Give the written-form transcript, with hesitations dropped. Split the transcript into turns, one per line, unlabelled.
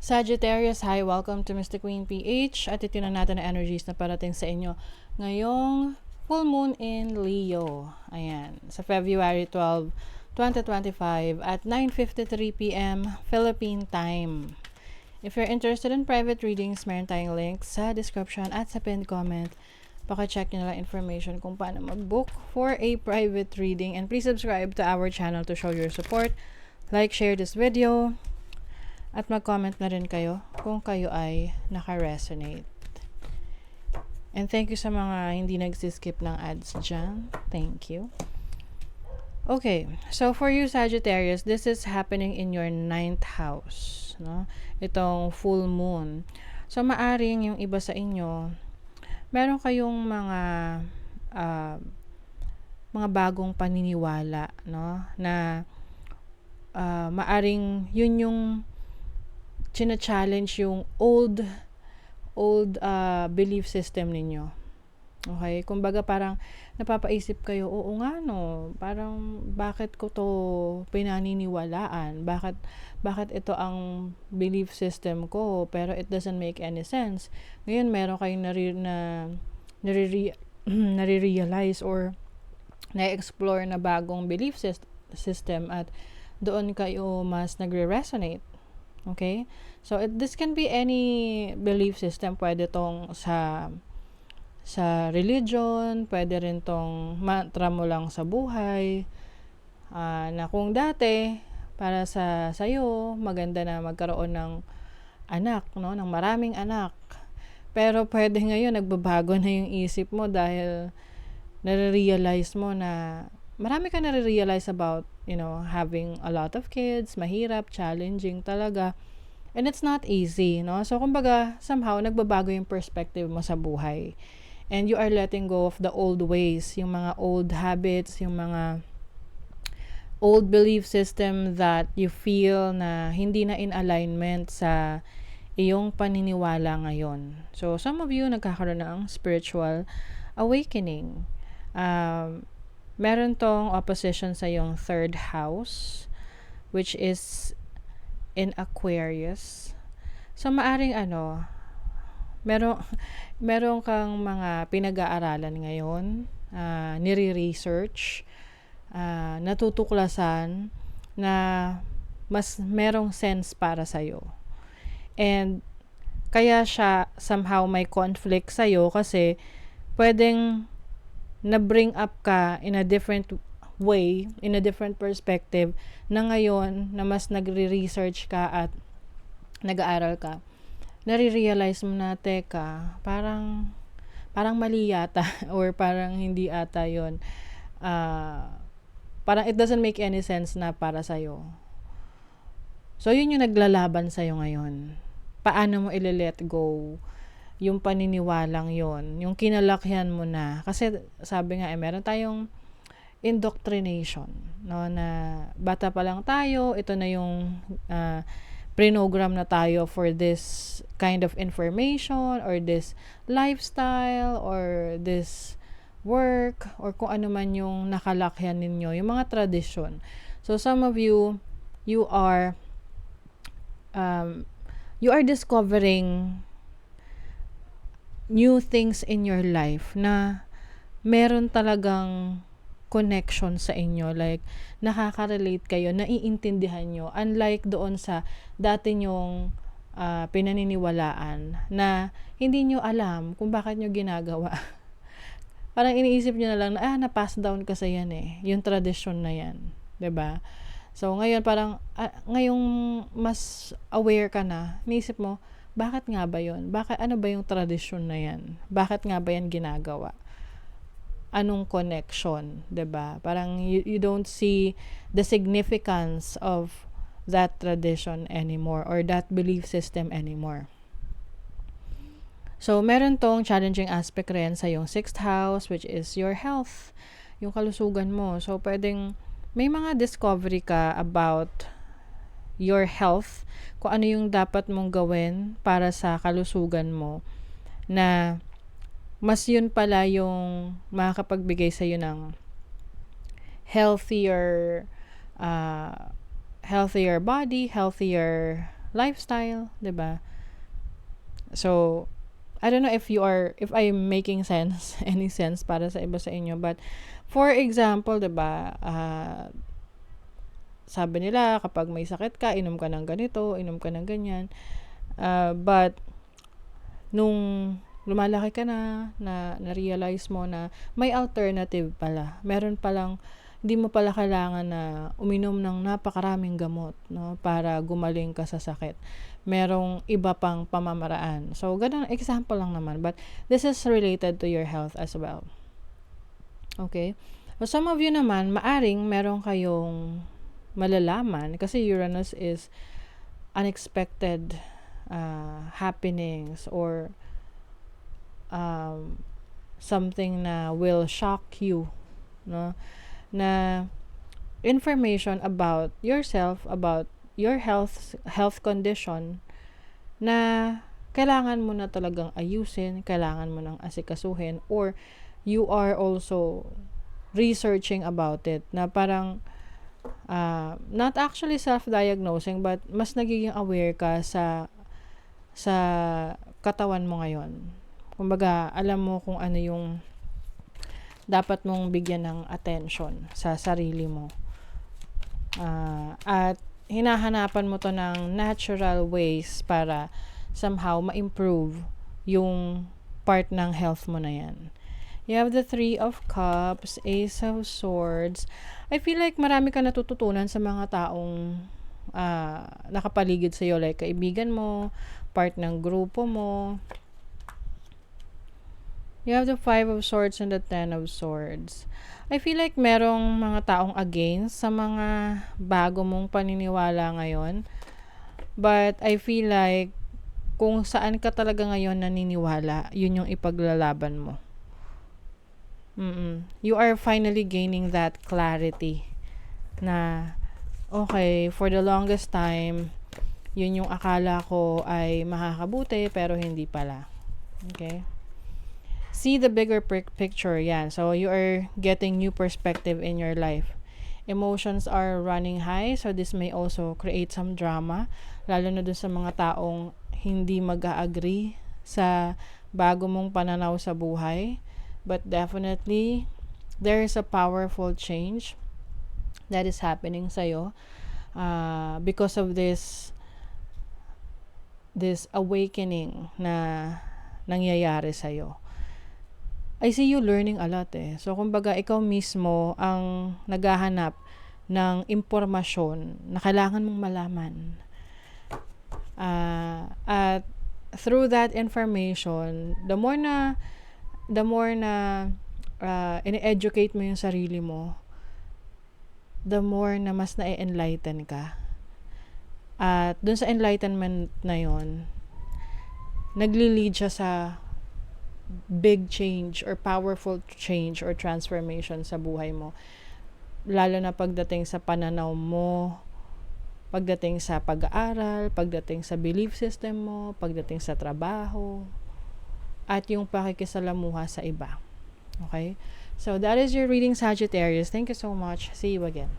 Sagittarius, hi, welcome to Mr. Queen PH at ito na natin ang energies na parating sa inyo ngayong full moon in Leo. Ayan, sa February 12, 2025 at 9:53 p.m. Philippine time. If you're interested in private readings, meron tayong links sa description at sa pinned comment. Paka-check nyo lang information kung paano mag-book for a private reading, and please subscribe to our channel to show your support. Like, share this video, at mag-comment na rin kayo kung kayo ay naka-resonate. And thank you sa mga hindi nagsiskip ng ads dyan. Thank you. Okay, so for you Sagittarius, this is happening in your 9th house, no? Itong full moon. So maaring yung iba sa inyo, meron kayong mga bagong paniniwala, no? Na maaring yun yung china-challenge yung old belief system ninyo. Okay? Kumbaga parang napapaisip kayo, oo nga no, parang bakit ko to pinaniniwalaan? Bakit ito ang belief system ko pero it doesn't make any sense? Ngayon meron kayong nare-realize or na-explore na bagong belief system at doon kayo mas nagre-resonate. Okay? So, this can be any belief system. Pwede tong sa religion, pwede rin tong mantra mo lang sa buhay, na kung dati, para sa'yo, maganda na magkaroon ng anak, no? Ng maraming anak. Pero pwede ngayon, nagbabago na yung isip mo dahil nare-realize mo na marami ka nare-realize about, having a lot of kids, mahirap, challenging talaga. And it's not easy, no? So, kumbaga, somehow, nagbabago yung perspective mo sa buhay. And you are letting go of the old ways, yung mga old habits, yung mga old belief system that you feel na hindi na in alignment sa iyong paniniwala ngayon. So, some of you nagkakaroon ng spiritual awakening. Meron tong opposition sa iyong 3rd house, which is in Aquarius. So, maaring meron kang mga pinag-aaralan ngayon, nire-research, natutuklasan na mas merong sense para sa'yo. And kaya siya somehow may conflict sa'yo kasi pwedeng na-bring up ka in a different way, in a different perspective, na ngayon na mas nagre-research ka at nag-aaral ka, nare-realize mo na, teka, parang mali yata or parang hindi ata yun. Parang it doesn't make any sense na para sa'yo. So, yun yung naglalaban sa'yo ngayon. Paano mo i-let go yung paniniwalang yon, yung kinalakyan mo na. Kasi sabi nga, meron tayong indoctrination, no, na bata pa lang tayo, ito na yung prinogram na tayo for this kind of information or this lifestyle or this work or kung ano man yung nakalakyan ninyo, yung mga tradisyon. So some of you are discovering new things in your life na meron talagang connection sa inyo, like nakaka-relate kayo, naiintindihan nyo, unlike doon sa dati nyong pinaniniwalaan na hindi nyo alam kung bakit nyo ginagawa. Parang iniisip nyo na lang na na-pass down kasi yan yung tradisyon na yan, 'di ba? So ngayon parang ngayong mas aware ka na, iniisip mo, bakit nga ba yun? Ano ba yung tradisyon na yan? Bakit nga ba yan ginagawa? Anong connection, 'di ba? Parang you don't see the significance of that tradition anymore or that belief system anymore. So, meron tong challenging aspect rin sa yung 6th house, which is your health, yung kalusugan mo. So, pwedeng may mga discovery ka about your health, kung ano yung dapat mong gawin para sa kalusugan mo, na mas yun pala yung makakapagbigay sa iyo ng healthier body, healthier lifestyle, 'di ba? So, I don't know if I'm making sense, any sense para sa iba sa inyo, but for example, 'di ba, sabi nila kapag may sakit ka, inom ka ng ganito, inom ka ng ganyan. But nung lumalaki ka na-realize mo na may alternative pala. Meron palang, hindi mo pala kailangan na uminom ng napakaraming gamot, no, para gumaling ka sa sakit. Merong iba pang pamamaraan. So, ganun, example lang naman. But this is related to your health as well. Okay? So, some of you naman, maaring meron kayong malalaman kasi Uranus is unexpected happenings or something na will shock you, no, na information about yourself, about your health condition na kailangan mo na talagang ayusin, kailangan mo nang asikasuhin, or you are also researching about it na parang not actually self-diagnosing but mas nagiging aware ka sa katawan mo ngayon. Kumbaga, alam mo kung ano yung dapat mong bigyan ng attention sa sarili mo. At hinahanapan mo to ng natural ways para somehow ma-improve yung part ng health mo na yan. You have the 3 of Cups, Ace of Swords. I feel like marami ka natututunan sa mga taong nakapaligid sa iyo, like kaibigan mo, part ng grupo mo. You have the 5 of Swords and the 10 of Swords. I feel like merong mga taong against sa mga bago mong paniniwala ngayon. But I feel like kung saan ka talaga ngayon naniniwala, yun yung ipaglalaban mo. You are finally gaining that clarity na okay, for the longest time, yun yung akala ko ay makakabuti pero hindi pala. Okay? See the bigger picture, yan. So, you are getting new perspective in your life. Emotions are running high, so this may also create some drama, lalo na dun sa mga taong hindi mag-a-agree sa bago mong pananaw sa buhay. But definitely, there is a powerful change that is happening sa'yo because of this awakening na nangyayari sa'yo. I see you learning a lot eh. So, kumbaga, ikaw mismo ang naghahanap ng impormasyon na kailangan mong malaman. At through that information, the more na ini-educate mo yung sarili mo, the more na mas na-enlighten ka. At dun sa enlightenment na yon, nagli-lead siya sa big change or powerful change or transformation sa buhay mo. Lalo na pagdating sa pananaw mo, pagdating sa pag-aaral, pagdating sa belief system mo, pagdating sa trabaho, at yung pakikisalamuha sa iba. Okay? So, that is your reading, Sagittarius. Thank you so much. See you again.